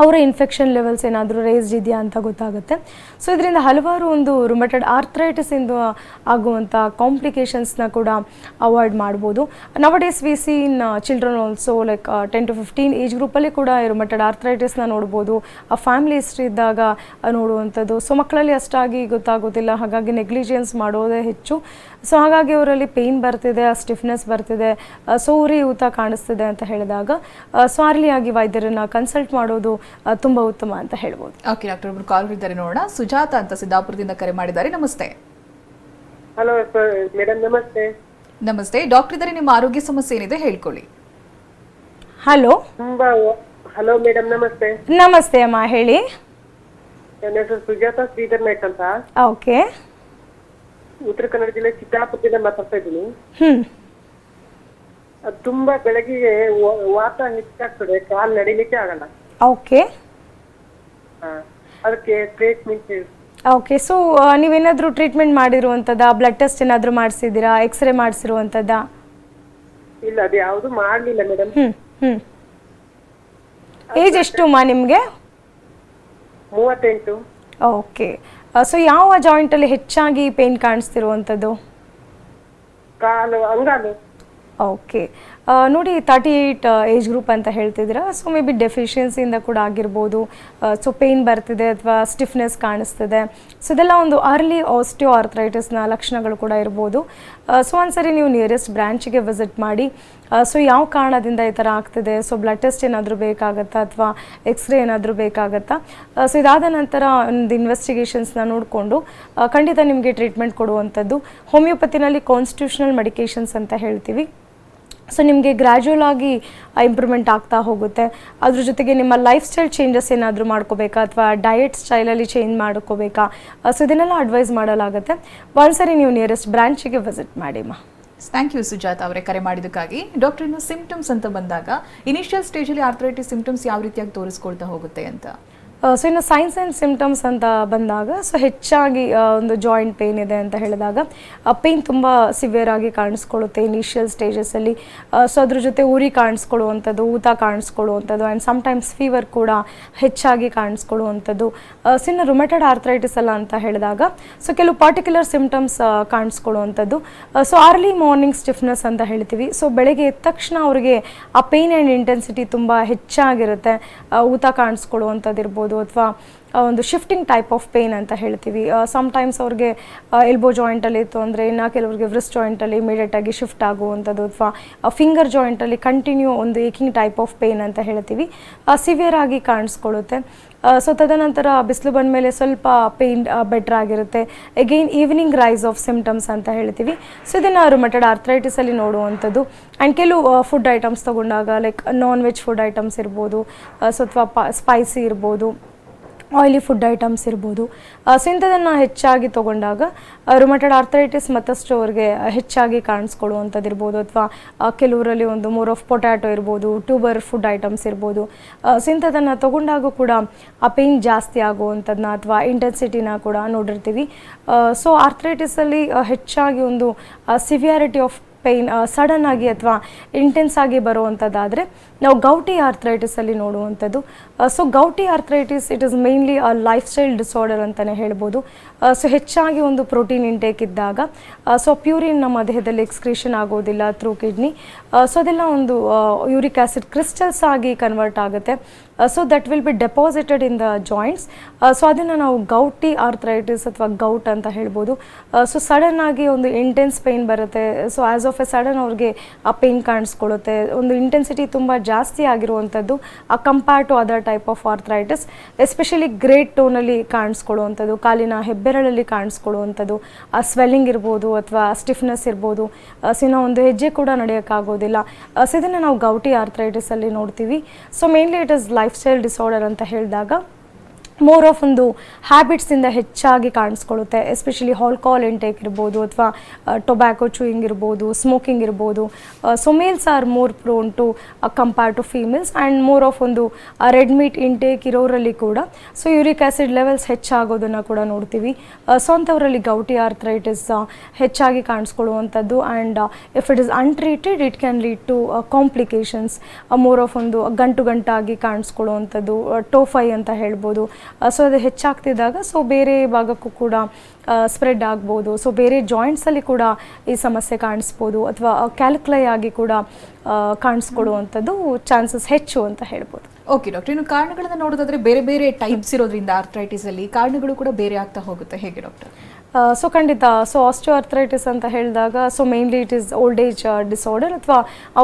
ಅವರ ಇನ್ಫೆಕ್ಷನ್ ಲೆವೆಲ್ಸ್ ಏನಾದರೂ ರೇಸ್ಡ್ ಇದೆಯಾ ಅಂತ ಗೊತ್ತಾಗುತ್ತೆ. ಸೊ ಇದರಿಂದ ಹಲವಾರು ಒಂದು ರುಮಟೆಡ್ ಆರ್ಥ್ರೈಟಿಸಿಂದ ಆಗುವಂಥ ಕಾಂಪ್ಲಿಕೇಶನ್ಸ್ನ ಕೂಡ ಅವಾಯ್ಡ್ ಮಾಡ್ಬೋದು. Nowadays we see in children also like 10-15 age ಗ್ರೂಪಲ್ಲಿ ಕೂಡ ರುಮಟೆಡ್ ಆರ್ಥ್ರೈಟಿಸ್ನ ನೋಡ್ಬೋದು. ಆ ಫ್ಯಾಮಿಲಿ ಹಿಸ್ಟ್ರಿ ಇದ್ದಾಗ ನೋಡುವಂಥದ್ದು. ಸೊ ಮಕ್ಕಳಲ್ಲಿ ಅಷ್ಟಾಗಿ ಗೊತ್ತಾಗೋದಿಲ್ಲ, ಹಾಗಾಗಿ ನೆಗ್ಲಿಜೆನ್ಸ್ ಮಾಡೋದೇ ಹೆಚ್ಚು. ಸೊ ಹಾಗಾಗಿ ಅವರಲ್ಲಿ ಪೇಯ್ನ್ ಬರ್ತಿದೆ, ಸ್ಟಿಫ್ನೆಸ್ ಬರ್ತಿದೆ, ಸೊ ಉರಿ ಊತ ಕಾಣಿಸ್ತಿದೆ ಅಂತ ಹೇಳಿದಾಗ ಸೊ ಅರ್ಲಿಯಾಗಿ ವೈದ್ಯರನ್ನು ಕನ್ಸಲ್ಟ್ ಮಾಡೋದು ತುಂಬ ಉತ್ತಮ ಅಂತ ಹೇಳ್ಬೋದು. ಓಕೆ ಡಾಕ್ಟರ್, ಒಬ್ರು ಕಾಲ್ ಇದ್ದಾರೆ ನೋಡೋಣ. ಸುಜಾತ ಅಂತ ಸಿದ್ದಾಪುರದಿಂದ ಕರೆ ಮಾಡಿದ್ದಾರೆ. ನಮಸ್ತೆ. ಹಲೋ ಮೇಡಮ್, ನಮಸ್ತೆ. ನಮಸ್ತೆ ಡಾಕ್ಟರ್ ಇದ್ದಾರೆ, ನಿಮ್ಮ ಆರೋಗ್ಯ ಸಮಸ್ಯೆ ಏನಿದೆ ಹೇಳ್ಕೊಳ್ಳಿ. ಹಲೋ. ಹಲೋ ಮೇಡಮ್, ನಮಸ್ತೆ. ನಮಸ್ತೆ ಅಮ್ಮ, ಹೇಳಿ. ನನ್ನ ಹೆಸರು ಸುಜಾತ ಶ್ರೀಧರ್ ನಾಯ್ಕ್ ಅಂತ. ಓಕೆ. ಉತ್ತರ ಕನ್ನಡ ಜಿಲ್ಲೆ ಚಿತ್ತಾಪುರದಿಂದ ಮಾತಾಡ್ತಾ ಇದ್ದೀನಿ. ಅದು ತುಂಬಾ ಬೆಳಗ್ಗೆ ವಾತ ಹೆಚ್ಚಾಗ್ತದೆ, ಕಾಲು ನಡಿಲಿಕ್ಕೆ ಆಗಲ್ಲ. ಓಕೆ. ಅದಕ್ಕೆ ಟ್ರೀಟ್ಮೆಂಟ್. ಓಕೆ. ಸೊ ನೀವೇನಾದರೂ ಟ್ರೀಟ್ಮೆಂಟ್ ಮಾಡಿರುವಂಥದ್ದಾ? ಬ್ಲಡ್ ಟೆಸ್ಟ್ ಏನಾದರೂ ಮಾಡಿಸಿದ್ದೀರಾ? ಎಕ್ಸ್ರೇ ಮಾಡಿಸಿರುವಂಥದ್ದಾ? ಇಲ್ಲ, ಅದು ಯಾವುದು ಮಾಡಲಿಲ್ಲ ಮೇಡಮ್. ಏಜ್ ಎಷ್ಟು ಅಮ್ಮ ನಿಮಗೆ? 38. ಓಕೆ. ಸೊ ಯಾವ ಜಾಯಿಂಟಲ್ಲಿ ಹೆಚ್ಚಾಗಿ ಪೇಯ್ನ್ ಕಾಣಿಸ್ತಿರುವಂಥದ್ದು? ಕಾಲು, ಅಂಗಾಲು. ಓಕೆ. ನೋಡಿ 38 ಏಜ್ ಗ್ರೂಪ್ ಅಂತ ಹೇಳ್ತಿದ್ದೀರಾ. ಸೊ ಮೇ ಬಿ ಡೆಫಿಷಿಯನ್ಸಿಯಿಂದ ಕೂಡ ಆಗಿರ್ಬೋದು. ಸೊ ಪೇಯ್ನ್ ಬರ್ತಿದೆ ಅಥವಾ ಸ್ಟಿಫ್ನೆಸ್ ಕಾಣಿಸ್ತಿದೆ. ಸೊ ಇದೆಲ್ಲ ಒಂದು ಅರ್ಲಿ ಆಸ್ಟಿಯೋ ಆರ್ಥ್ರೈಟಿಸ್ನ ಲಕ್ಷಣಗಳು ಕೂಡ ಇರ್ಬೋದು. ಸೊ ಒಂದ್ಸರಿ ನೀವು ನಿಯರೆಸ್ಟ್ ಬ್ರ್ಯಾಂಚಿಗೆ ವಿಸಿಟ್ ಮಾಡಿ. ಸೊ ಯಾವ ಕಾರಣದಿಂದ ಈ ಥರ ಆಗ್ತಿದೆ, ಸೊ ಬ್ಲಡ್ ಟೆಸ್ಟ್ ಏನಾದರೂ ಬೇಕಾಗತ್ತಾ ಅಥವಾ ಎಕ್ಸ್ರೇ ಏನಾದರೂ ಬೇಕಾಗತ್ತಾ? ಸೊ ಇದಾದ ನಂತರ ಒಂದು ಇನ್ವೆಸ್ಟಿಗೇಷನ್ಸ್ನ ನೋಡಿಕೊಂಡು ಖಂಡಿತ ನಿಮಗೆ ಟ್ರೀಟ್ಮೆಂಟ್ ಕೊಡುವಂಥದ್ದು. ಹೋಮಿಯೋಪತಿನಲ್ಲಿ ಕಾನ್ಸ್ಟಿಟ್ಯೂಷನಲ್ ಮೆಡಿಕೇಷನ್ಸ್ ಅಂತ ಹೇಳ್ತೀವಿ. ಸೊ ನಿಮಗೆ ಗ್ರ್ಯಾಜುವಲ್ ಆಗಿ ಇಂಪ್ರೂವ್ಮೆಂಟ್ ಆಗ್ತಾ ಹೋಗುತ್ತೆ. ಅದ್ರ ಜೊತೆಗೆ ನಿಮ್ಮ ಲೈಫ್ ಸ್ಟೈಲ್ ಚೇಂಜಸ್ ಏನಾದರೂ ಮಾಡ್ಕೋಬೇಕಾ ಅಥವಾ ಡಯಟ್ ಸ್ಟೈಲಲ್ಲಿ ಚೇಂಜ್ ಮಾಡ್ಕೋಬೇಕಾ, ಸೊ ಇದನ್ನೆಲ್ಲ ಅಡ್ವೈಸ್ ಮಾಡಲಾಗುತ್ತೆ. ಒಂದ್ಸರಿ ನೀವು ನಿಯರೆಸ್ಟ್ ಬ್ರಾಂಚಿಗೆ ವಿಸಿಟ್ ಮಾಡಿ ಮಾ. ಥ್ಯಾಂಕ್ ಯು ಸುಜಾತ ಅವರೇ ಕರೆ ಮಾಡಿದ್ದಕ್ಕಾಗಿ. ಡಾಕ್ಟರ್, ಇನ್ನು ಸಿಂಪ್ಟಮ್ಸ್ ಅಂತ ಬಂದಾಗ ಇನಿಷಿಯಲ್ ಸ್ಟೇಜಲ್ಲಿ ಆರ್ಥರೈಟಿಸ್ ಸಿಂಪ್ಟಮ್ಸ್ ಯಾವ ರೀತಿಯಾಗಿ ತೋರಿಸ್ಕೊಳ್ತಾ ಹೋಗುತ್ತೆ ಅಂತ? ಸೊ ಇನ್ನು ಸೈನ್ಸ್ ಆ್ಯಂಡ್ ಸಿಂಪ್ಟಮ್ಸ್ ಅಂತ ಬಂದಾಗ ಸೊ ಹೆಚ್ಚಾಗಿ ಒಂದು ಜಾಯಿಂಟ್ ಪೇಯ್ನ್ ಇದೆ ಅಂತ ಹೇಳಿದಾಗ ಪೇಯ್ನ್ ತುಂಬ ಸಿವಿಯರ್ ಆಗಿ ಕಾಣಿಸ್ಕೊಳ್ಳುತ್ತೆ ಇನಿಷಿಯಲ್ ಸ್ಟೇಜಸಲ್ಲಿ. ಸೊ ಅದ್ರ ಜೊತೆ ಉರಿ ಕಾಣಿಸ್ಕೊಳ್ಳುವಂಥದ್ದು, ಊತ ಕಾಣಿಸ್ಕೊಳ್ಳುವಂಥದ್ದು ಆ್ಯಂಡ್ ಸಮ್ಟೈಮ್ಸ್ ಫೀವರ್ ಕೂಡ ಹೆಚ್ಚಾಗಿ ಕಾಣಿಸ್ಕೊಳ್ಳುವಂಥದ್ದು. ಸೊ ಇನ್ನು ರುಮೆಟೆಡ್ ಆರ್ಥರೈಟಿಸ್ ಅಲ್ಲ ಅಂತ ಹೇಳಿದಾಗ ಸೊ ಕೆಲವು ಪರ್ಟಿಕ್ಯುಲರ್ ಸಿಂಪ್ಟಮ್ಸ್ ಕಾಣಿಸ್ಕೊಳ್ಳುವಂಥದ್ದು. ಸೊ ಅರ್ಲಿ ಮಾರ್ನಿಂಗ್ ಸ್ಟಿಫ್ನೆಸ್ ಅಂತ ಹೇಳ್ತೀವಿ. ಸೊ ಬೆಳಗ್ಗೆ ಎದ್ದ ತಕ್ಷಣ ಅವರಿಗೆ ಆ ಪೇಯ್ನ್ ಆ್ಯಂಡ್ ಇಂಟೆನ್ಸಿಟಿ ತುಂಬ ಹೆಚ್ಚಾಗಿರುತ್ತೆ. ಊತ ಕಾಣಿಸ್ಕೊಳ್ಳುವಂಥದ್ದು ಇರ್ಬೋದು ಅಥವಾ ಒಂದು ಶಿಫ್ಟಿಂಗ್ ಟೈಪ್ ಆಫ್ ಪೇಯ್ನ್ ಅಂತ ಹೇಳ್ತೀವಿ. ಸಮ್ಟೈಮ್ಸ್ ಅವ್ರಿಗೆ ಎಲ್ಬೋ ಜಾಯಿಂಟಲ್ಲಿ ಇತ್ತು ಅಂದರೆ ಇನ್ನು ಕೆಲವರಿಗೆ ವ್ರಿಸ್ಟ್ ಜಾಯಿಂಟಲ್ಲಿ ಇಮಿಡಿಯೇಟಾಗಿ ಶಿಫ್ಟ್ ಆಗುವಂಥದ್ದು ಅಥವಾ ಫಿಂಗರ್ ಜಾಯಿಂಟಲ್ಲಿ ಕಂಟಿನ್ಯೂ ಒಂದು ಏಕಿಂಗ್ ಟೈಪ್ ಆಫ್ ಪೇಯ್ನ್ ಅಂತ ಹೇಳ್ತೀವಿ, ಸಿವಿಯರ್ ಆಗಿ ಕಾಣಿಸ್ಕೊಳ್ಳುತ್ತೆ. ಸೊ ತದನಂತರ ಬಿಸಿಲು ಬಂದ ಮೇಲೆ ಸ್ವಲ್ಪ ಪೇಯ್ನ್ ಬೆಟರ್ ಆಗಿರುತ್ತೆ. Again evening rise of symptoms ಅಂತ ಹೇಳ್ತೀವಿ. ಸೊ ಇದನ್ನು ರುಮೆಟೆಡ್ ಆರ್ಥರೈಟಿಸಲ್ಲಿ ನೋಡುವಂಥದ್ದು. ಆ್ಯಂಡ್ ಕೆಲವು ಫುಡ್ ಐಟಮ್ಸ್ ತೊಗೊಂಡಾಗ like non veg food items ಇರ್ಬೋದು, ಸೊ ಅಥವಾ ಸ್ಪೈಸಿ ಇರ್ಬೋದು, ಆಯಿಲಿ ಫುಡ್ ಐಟಮ್ಸ್ ಇರ್ಬೋದು. ಸೊ ಇಂಥದನ್ನು ಹೆಚ್ಚಾಗಿ ತೊಗೊಂಡಾಗ ರುಮೆಟೆಡ್ ಆರ್ಥರೈಟಿಸ್ ಮತ್ತಷ್ಟು ಅವ್ರಿಗೆ ಹೆಚ್ಚಾಗಿ ಕಾಣಿಸ್ಕೊಳ್ಳುವಂಥದ್ದು ಇರ್ಬೋದು. ಅಥವಾ ಕೆಲವರಲ್ಲಿ ಒಂದು ಮೋರ್ ಆಫ್ ಪೊಟ್ಯಾಟೊ ಇರ್ಬೋದು, ಟ್ಯೂಬರ್ ಫುಡ್ ಐಟಮ್ಸ್ ಇರ್ಬೋದು. ಸೊ ಇಂಥದನ್ನು ತೊಗೊಂಡಾಗ ಕೂಡ ಆ ಪೇಯ್ನ್ ಜಾಸ್ತಿ ಆಗುವಂಥದ್ದನ್ನ ಅಥವಾ ಇಂಟೆನ್ಸಿಟಿನ ಕೂಡ ನೋಡಿರ್ತೀವಿ. ಸೊ ಆರ್ಥರೈಟಿಸಲ್ಲಿ ಹೆಚ್ಚಾಗಿ ಒಂದು ಸಿವಿಯಾರಿಟಿ ಆಫ್ ಪೇಯ್ನ್ ಸಡನ್ ಆಗಿ ಅಥವಾ ಇಂಟೆನ್ಸ್ ಆಗಿ ಬರುವಂಥದ್ದಾದರೆ ನಾವು ಗೌಟಿ ಆರ್ಥರೈಟಿಸಲ್ಲಿ ನೋಡುವಂಥದ್ದು. So gouty arthritis it is mainly a lifestyle disorder ಅಂತಲೇ ಹೇಳ್ಬೋದು. ಸೊ ಹೆಚ್ಚಾಗಿ ಒಂದು ಪ್ರೋಟೀನ್ ಇಂಟೇಕ್ ಇದ್ದಾಗ ಸೊ ಪ್ಯೂರಿನ್ ನಮ್ಮ ದೇಹದಲ್ಲಿ ಎಕ್ಸ್ಕ್ರೀಷನ್ ಆಗೋದಿಲ್ಲ ಥ್ರೂ ಕಿಡ್ನಿ. ಸೊ ಅದೆಲ್ಲ ಒಂದು ಯೂರಿಕ್ ಆ್ಯಸಿಡ್ ಕ್ರಿಸ್ಟಲ್ಸ್ ಆಗಿ ಕನ್ವರ್ಟ್ ಆಗುತ್ತೆ. So that will be deposited in the joints. So ಅದನ್ನು ನಾವು ಗೌಟಿ ಆರ್ಥರೈಟಿಸ್ ಅಥವಾ ಗೌಟ್ ಅಂತ ಹೇಳ್ಬೋದು. ಸೊ ಸಡನ್ ಆಗಿ ಒಂದು ಇಂಟೆನ್ಸ್ ಪೇಯ್ನ್ ಬರುತ್ತೆ. So as of a sudden ಅವ್ರಿಗೆ ಆ ಪೇಯ್ನ್ ಕಾಣಿಸ್ಕೊಳ್ಳುತ್ತೆ. ಒಂದು ಇಂಟೆನ್ಸಿಟಿ ತುಂಬ ಜಾಸ್ತಿ ಆಗಿರುವಂಥದ್ದು compare to other type of arthritis. Especially great ಟೋನಲ್ಲಿ ಕಾಣಿಸ್ಕೊಳ್ಳುವಂಥದ್ದು, ಕಾಲಿನ ಹೆಬ್ಬೆರಳಲ್ಲಿ ಕಾಣಿಸ್ಕೊಳ್ಳುವಂಥದ್ದು, ಆ ಸ್ವೆಲ್ಲಿಂಗ್ ಇರ್ಬೋದು ಅಥವಾ ಸ್ಟಿಫ್ನೆಸ್ ಇರ್ಬೋದು. ಸೊ ನಾವು ಒಂದು ಹೆಜ್ಜೆ ಕೂಡ ನಡೆಯೋಕ್ಕಾಗೋದಿಲ್ಲ. ಸೊ ಇದನ್ನು ನಾವು ಗೌಟಿ ಆರ್ಥರೈಟಿಸಲ್ಲಿ ನೋಡ್ತೀವಿ. So mainly it is life style disorder ಅಂತ ಹೇಳಿದಾಗ ಮೋರ್ ಆಫ್ ಒಂದು ಹ್ಯಾಬಿಟ್ಸಿಂದ ಹೆಚ್ಚಾಗಿ ಕಾಣಿಸ್ಕೊಳ್ಳುತ್ತೆ. ಎಸ್ಪೆಷಲಿ ಆಲ್ಕೋಹಾಲ್ ಇಂಟೇಕ್ ಇರ್ಬೋದು ಅಥವಾ ಟೊಬ್ಯಾಕೊ ಚೂಯಿಂಗ್ ಇರ್ಬೋದು, ಸ್ಮೋಕಿಂಗ್ ಇರ್ಬೋದು. So males are more prone to compare to females and more of ಒಂದು ರೆಡ್ ಮೀಟ್ ಇಂಟೇಕ್ ಇರೋರಲ್ಲಿ ಕೂಡ ಸೊ ಯೂರಿಕ್ ಆ್ಯಸಿಡ್ ಲೆವೆಲ್ಸ್ ಹೆಚ್ಚಾಗೋದನ್ನು ಕೂಡ ನೋಡ್ತೀವಿ. ಸೊ ಅಂಥವರಲ್ಲಿ ಗೌಟಿ ಆರ್ಥರೈಟಿಸ್ ಹೆಚ್ಚಾಗಿ ಕಾಣಿಸ್ಕೊಳ್ಳುವಂಥದ್ದು. And if it is untreated it can lead to complications. More of ಒಂದು ಗಂಟಾಗಿ ಕಾಣಿಸ್ಕೊಳ್ಳುವಂಥದ್ದು, ಟೋಫೈ ಅಂತ ಹೇಳ್ಬೋದು. ಸೊ ಅದು ಹೆಚ್ಚಾಗ್ತಿದ್ದಾಗ ಸೊ ಬೇರೆ ಭಾಗಕ್ಕೂ ಕೂಡ ಸ್ಪ್ರೆಡ್ ಆಗ್ಬೋದು. ಸೊ ಬೇರೆ ಜಾಯಿಂಟ್ಸಲ್ಲಿ ಕೂಡ ಈ ಸಮಸ್ಯೆ ಕಾಣಿಸ್ಬೋದು ಅಥವಾ ಕ್ಯಾಲ್ಕುಲೈ ಆಗಿ ಕೂಡ ಕಾಣಿಸ್ಕೊಳ್ಳುವಂಥದ್ದು ಚಾನ್ಸಸ್ ಹೆಚ್ಚು ಅಂತ ಹೇಳ್ಬೋದು. ಓಕೆ ಡಾಕ್ಟರ್, ಇನ್ನು ಕಾರಣಗಳನ್ನು ನೋಡೋದಾದ್ರೆ ಬೇರೆ ಬೇರೆ ಟೈಪ್ಸ್ ಇರೋದ್ರಿಂದ ಆರ್ಥರೈಟಿಸಲ್ಲಿ ಕಾರಣಗಳು ಕೂಡ ಬೇರೆ ಆಗ್ತಾ ಹೋಗುತ್ತೆ, ಹೇಗೆ ಡಾಕ್ಟರ್? ಸೊ ಖಂಡಿತ. ಸೊ ಆಸ್ಟಿಯೋಆರ್ಥರೈಟಿಸ್ ಅಂತ ಹೇಳಿದಾಗ so mainly it is old age disorder ಅಥವಾ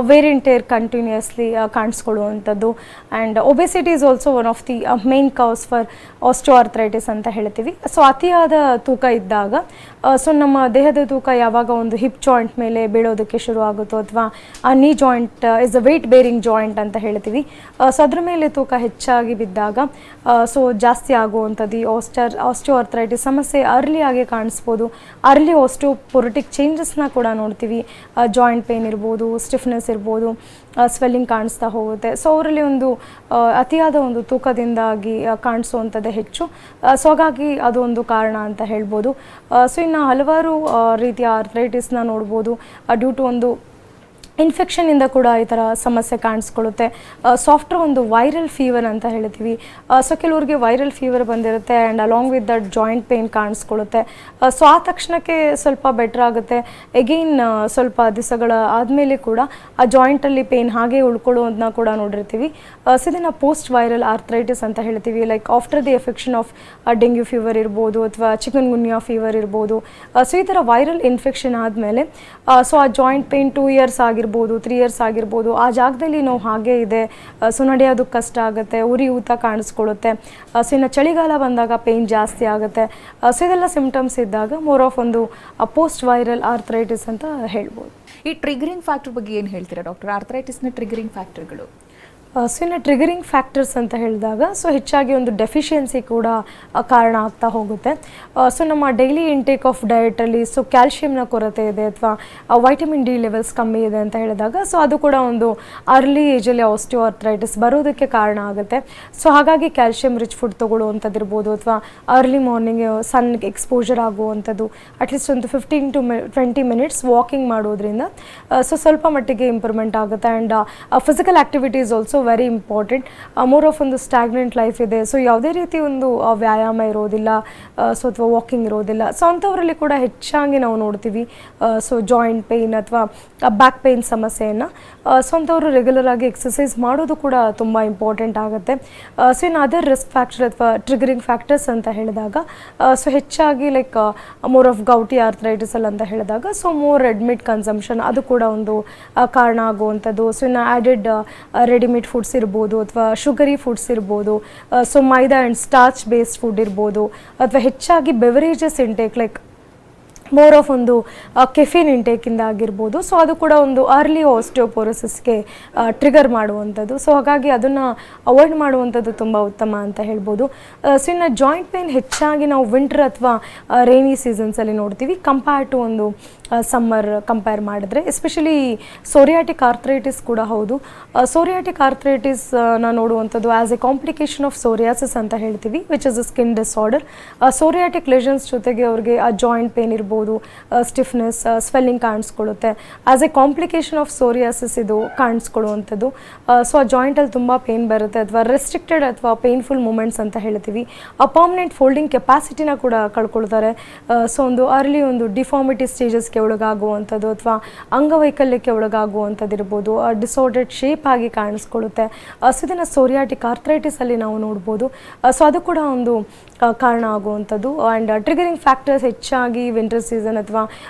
ವೇರ್ ಆ್ಯಂಡ್ ಟೇರ್ ಕಂಟಿನ್ಯೂಸ್ಲಿ ಕಾಣಿಸ್ಕೊಳ್ಳುವಂಥದ್ದು. And obesity is also one of the main cause for osteoarthritis ಅಂತ ಹೇಳ್ತೀವಿ. ಸೊ ಅತಿಯಾದ ತೂಕ ಇದ್ದಾಗ ಸೊ ನಮ್ಮ ದೇಹದ ತೂಕ ಯಾವಾಗ ಒಂದು ಹಿಪ್ ಜಾಯಿಂಟ್ ಮೇಲೆ ಬೀಳೋದಕ್ಕೆ ಶುರು ಆಗುತ್ತೋ ಅಥವಾ ಆ knee joint is a weight bearing joint ಅಂತ ಹೇಳ್ತೀವಿ. ಸೊ ಅದ್ರ ಮೇಲೆ ತೂಕ ಹೆಚ್ಚಾಗಿ ಬಿದ್ದಾಗ ಸೊ ಜಾಸ್ತಿ ಆಗುವಂಥದ್ದು ಈ ಆಸ್ಟಿಯೋಆರ್ಥರೈಟಿಸ್ ಸಮಸ್ಯೆ ಅರ್ಲಿ ಆಗಿ ಕಾಣಿಸ್ಬೋದು. ಅರ್ಲಿ ಆಸ್ಟಿಯೋಪೊರೋಟಿಕ್ ಚೇಂಜಸ್ನ ಕೂಡ ನೋಡ್ತೀವಿ. ಜಾಯಿಂಟ್ ಪೇನ್ ಇರ್ಬೋದು, ಸ್ಟಿಫ್ನೆಸ್ ಇರ್ಬೋದು, ಸ್ವೆಲ್ಲಿಂಗ್ ಕಾಣಿಸ್ತಾ ಹೋಗುತ್ತೆ. ಸೊ ಅವರಲ್ಲಿ ಒಂದು ಅತಿಯಾದ ಒಂದು ತೂಕದಿಂದಾಗಿ ಕಾಣಿಸುವಂಥದ್ದೇ ಹೆಚ್ಚು. ಸೊ ಹಾಗಾಗಿ ಅದು ಒಂದು ಕಾರಣ ಅಂತ ಹೇಳ್ಬೋದು. ಸೊ ಇನ್ನು ಹಲವಾರು ರೀತಿಯ ಆರ್ಥರೈಟಿಸ್ನ ನೋಡ್ಬೋದು. ಡ್ಯೂ ಟು ಒಂದು ಇನ್ಫೆಕ್ಷನಿಂದ ಕೂಡ ಈ ಥರ ಸಮಸ್ಯೆ ಕಾಣಿಸ್ಕೊಳ್ಳುತ್ತೆ. ಸಾಫ್ಟ್ವೇರ್ ಒಂದು ವೈರಲ್ ಫೀವರ್ ಅಂತ ಹೇಳ್ತೀವಿ. ಸೊ ಕೆಲವ್ರಿಗೆ ವೈರಲ್ ಫೀವರ್ ಬಂದಿರುತ್ತೆ and along with that joint pain ಕಾಣಿಸ್ಕೊಳ್ಳುತ್ತೆ. ಸೊ ಆ ತಕ್ಷಣಕ್ಕೆ ಸ್ವಲ್ಪ ಬೆಟರ್ ಆಗುತ್ತೆ. ಎಗೈನ್ ಸ್ವಲ್ಪ ದಿವಸಗಳ ಆದಮೇಲೆ ಕೂಡ ಆ ಜಾಯಿಂಟಲ್ಲಿ ಪೇನ್ ಹಾಗೆ ಉಳ್ಕೊಳ್ಳೋದನ್ನ ಕೂಡ ನೋಡಿರ್ತೀವಿ. ಸೊ ಇದನ್ನು ಪೋಸ್ಟ್ ವೈರಲ್ ಆರ್ಥರೈಟಿಸ್ ಅಂತ ಹೇಳ್ತೀವಿ. Like after the affection of dengue fever ಇರ್ಬೋದು ಅಥವಾ ಚಿಕನ್ ಗುನ್ಯಾ ಫೀವರ್ ಇರ್ಬೋದು. ಸೊ ಈ ಥರ ವೈರಲ್ ಇನ್ಫೆಕ್ಷನ್ ಆದಮೇಲೆ ಸೊ ಆ ಜಾಯಿಂಟ್ ಪೇನ್ 2 years ಆಗಿರೋ ಆಗಿರ್ಬೋದು 3 ಇಯರ್ಸ್ ಆಗಿರ್ಬೋದು ಆ ಜಾಗದಲ್ಲಿ ನೋವು ಹಾಗೇ ಇದೆ, ಸೊ ನಡೆಯೋದಕ್ಕೆ ಕಷ್ಟ ಆಗುತ್ತೆ, ಉರಿ ಊತ ಕಾಣಿಸ್ಕೊಳ್ಳುತ್ತೆ, ಸೊ ಇನ್ನು ಚಳಿಗಾಲ ಬಂದಾಗ ಪೇಯ್ನ್ ಜಾಸ್ತಿ ಆಗುತ್ತೆ. ಸೊ ಇದೆಲ್ಲ ಸಿಮ್ಟಮ್ಸ್ ಇದ್ದಾಗ ಮೋರ್ ಆಫ್ ಒಂದು ಪೋಸ್ಟ್ ವೈರಲ್ ಆರ್ಥರೈಟಿಸ್ ಅಂತ ಹೇಳ್ಬೋದು. ಈ ಟ್ರಿಗರಿಂಗ್ ಫ್ಯಾಕ್ಟರ್ ಬಗ್ಗೆ ಏನು ಹೇಳ್ತೀರಾ ಡಾಕ್ಟರ್? ಆರ್ಥರೈಟಿಸ್ನ ಟ್ರಿಗರಿಂಗ್ ಫ್ಯಾಕ್ಟರ್ಗಳು? ಸೊ ಇನ್ನು ಟ್ರಿಗರಿಂಗ್ ಫ್ಯಾಕ್ಟರ್ಸ್ ಅಂತ ಹೇಳಿದಾಗ ಸೊ ಹೆಚ್ಚಾಗಿ ಒಂದು ಡೆಫಿಷಿಯನ್ಸಿ ಕೂಡ ಕಾರಣ ಆಗ್ತಾ ಹೋಗುತ್ತೆ. ಸೊ ನಮ್ಮ ಡೈಲಿ ಇಂಟೇಕ್ ಆಫ್ ಡಯಟಲ್ಲಿ ಸೊ ಕ್ಯಾಲ್ಶಿಯಂನ ಕೊರತೆ ಇದೆ ಅಥವಾ ವೈಟಮಿನ್ ಡಿ ಲೆವೆಲ್ಸ್ ಕಮ್ಮಿ ಇದೆ ಅಂತ ಹೇಳಿದಾಗ ಸೊ ಅದು ಕೂಡ ಒಂದು ಅರ್ಲಿ ಏಜಲ್ಲಿ ಆಸ್ಟಿಯೋಆರ್ಥರೈಟಿಸ್ ಬರೋದಕ್ಕೆ ಕಾರಣ ಆಗುತ್ತೆ. ಸೊ ಹಾಗಾಗಿ ಕ್ಯಾಲ್ಶಿಯಂ ರಿಚ್ ಫುಡ್ ತೊಗೊಳ್ಳುವಂಥದ್ದಿರ್ಬೋದು ಅಥವಾ ಅರ್ಲಿ ಮಾರ್ನಿಂಗ್ ಸನ್ಗೆ ಎಕ್ಸ್ಪೋಜರ್ ಆಗುವಂಥದ್ದು, ಅಟ್ಲೀಸ್ಟ್ ಒಂದು 15 to 20 ಮಿನಿಟ್ಸ್ ವಾಕಿಂಗ್ ಮಾಡೋದ್ರಿಂದ ಸೊ ಸ್ವಲ್ಪ ಮಟ್ಟಿಗೆ ಇಂಪ್ರೂವ್ಮೆಂಟ್ ಆಗುತ್ತೆ. And physical activities also very important. More of ಒಂದು ಸ್ಟ್ಯಾಗ್ನೆಂಟ್ ಲೈಫ್ ಇದೆ, ಸೊ ಯಾವುದೇ ರೀತಿ ಒಂದು ವ್ಯಾಯಾಮ ಇರೋದಿಲ್ಲ, ಸೊ ಅಥವಾ ವಾಕಿಂಗ್ ಇರೋದಿಲ್ಲ, ಸೊ ಅಂಥವರಲ್ಲಿ ಕೂಡ ಹೆಚ್ಚಾಗಿ ನಾವು ನೋಡ್ತೀವಿ ಸೊ ಜಾಯಿಂಟ್ ಪೇಯ್ನ್ ಅಥವಾ ಬ್ಯಾಕ್ ಪೇಯ್ನ್ ಸಮಸ್ಯೆಯನ್ನು. ಸೊ ಅಂಥವರು ರೆಗ್ಯುಲರ್ ಆಗಿ ಎಕ್ಸಸೈಸ್ ಮಾಡೋದು ಕೂಡ ತುಂಬ ಇಂಪಾರ್ಟೆಂಟ್ ಆಗುತ್ತೆ. ಸೊ ಇನ್ನು ಅದರ್ ರಿಸ್ಕ್ ಫ್ಯಾಕ್ಟರ್ ಅಥವಾ ಟ್ರಿಗರಿಂಗ್ ಫ್ಯಾಕ್ಟರ್ಸ್ ಅಂತ ಹೇಳಿದಾಗ ಸೊ ಹೆಚ್ಚಾಗಿ ಲೈಕ್ ಮೋರ್ ಆಫ್ ಗೌಟಿ ಆರ್ಥರೈಟಿಸಲ್ ಅಂತ ಹೇಳಿದಾಗ ಸೊ ಮೋರ್ ರೆಡ್ಮಿಟ್ ಕನ್ಸಂಪ್ಷನ್ ಅದು ಕೂಡ ಒಂದು ಕಾರಣ ಆಗುವಂಥದ್ದು. ಸೊ ಇನ್ನು ಆ್ಯಡೆಡ್ ರೆಡಿಮೇಡ್ ಫುಡ್ಸ್ ಇರ್ಬೋದು ಅಥವಾ ಶುಗರಿ ಫುಡ್ಸ್ ಇರ್ಬೋದು, so maida and starch based food ಇರ್ಬೋದು, ಅಥವಾ ಹೆಚ್ಚಾಗಿ beverages intake like more of ಒಂದು ಕೆಫಿನ್ ಇಂಟೇಕಿಂದ ಆಗಿರ್ಬೋದು. ಸೊ ಅದು ಕೂಡ ಒಂದು ಅರ್ಲಿ ಆಸ್ಟಿಯೋಪೊರೋಸಿಸ್ಗೆ ಟ್ರಿಗರ್ ಮಾಡುವಂಥದ್ದು. ಸೊ ಹಾಗಾಗಿ ಅದನ್ನು ಅವಾಯ್ಡ್ ಮಾಡುವಂಥದ್ದು ತುಂಬ ಉತ್ತಮ ಅಂತ ಹೇಳ್ಬೋದು. ಸೊ ಇನ್ನು ಜಾಯಿಂಟ್ ಪೇಯ್ನ್ ಹೆಚ್ಚಾಗಿ ನಾವು ವಿಂಟರ್ ಅಥವಾ ರೈನಿ ಸೀಸನ್ಸಲ್ಲಿ ನೋಡ್ತೀವಿ ಕಂಪೇರ್ ಟು ಒಂದು ಸಮ್ಮರ್ ಕಂಪೇರ್ ಮಾಡಿದ್ರೆ. ಎಸ್ಪೆಷಲಿ ಸೋರಿಯಾಟಿಕ್ ಆರ್ಥರೈಟಿಸ್ ಕೂಡ ಹೌದು. ಸೋರಿಯಾಟಿಕ್ ಆರ್ಥರೈಟಿಸ್ ನೋಡುವಂಥದ್ದು as a complication of psoriasis ಅಂತ ಹೇಳ್ತೀವಿ, which is a skin disorder. Psoriatic lesions ಜೊತೆಗೆ ಅವ್ರಿಗೆ ಆ ಜಾಯಿಂಟ್ ಪೇನ್ ಇರ್ಬೋದು, ಸ್ಟಿಫ್ನೆಸ್, ಸ್ವೆಲ್ಲಿಂಗ್ ಕಾಣಿಸ್ಕೊಳ್ಳುತ್ತೆ. As a complication of psoriasis ಇದು ಕಾಣಿಸ್ಕೊಳ್ಳುವಂಥದ್ದು. ಸೊ ಆ ಜಾಯಿಂಟಲ್ಲಿ ತುಂಬ ಪೇನ್ ಬರುತ್ತೆ ಅಥವಾ ರೆಸ್ಟ್ರಿಕ್ಟೆಡ್ ಅಥವಾ ಪೇನ್ಫುಲ್ ಮೂಮೆಂಟ್ಸ್ ಅಂತ ಹೇಳ್ತೀವಿ. ಆ ಪರ್ಮನೆಂಟ್ ಫೋಲ್ಡಿಂಗ್ ಕೆಪಾಸಿಟಿನ ಕೂಡ ಕಳ್ಕೊಳ್ತಾರೆ. ಸೊ ಒಂದು ಅರ್ಲಿ ಒಂದು ಡಿಫಾರ್ಮಿಟಿ ಸ್ಟೇಜಸ್ಗೆ ಒಳಗಾಗುವಂಥದ್ದು ಅಥವಾ ಅಂಗವೈಕಲ್ಯಕ್ಕೆ ಒಳಗಾಗುವಂಥದ್ದು ಇರ್ಬೋದು, ಡಿಸಾರ್ಡರ್ಡ್ ಶೇಪ್ ಆಗಿ ಕಾಣಿಸ್ಕೊಳ್ಳುತ್ತೆ. ಸೊ ಇದನ್ನು ಸೋರಿಯಾಟಿಕ್ ಆರ್ಥರೈಟಿಸಲ್ಲಿ ನಾವು ನೋಡ್ಬೋದು. ಸೊ ಅದು ಕೂಡ ಒಂದು ಕಾರಣ ಆಗುವಂಥದ್ದು. ಆ್ಯಂಡ್ ಟ್ರಿಗರಿಂಗ್ ಫ್ಯಾಕ್ಟರ್ಸ್ ಹೆಚ್ಚಾಗಿ ವಿಂಟರ್ ಸೀಸನ್ ಅಥವಾ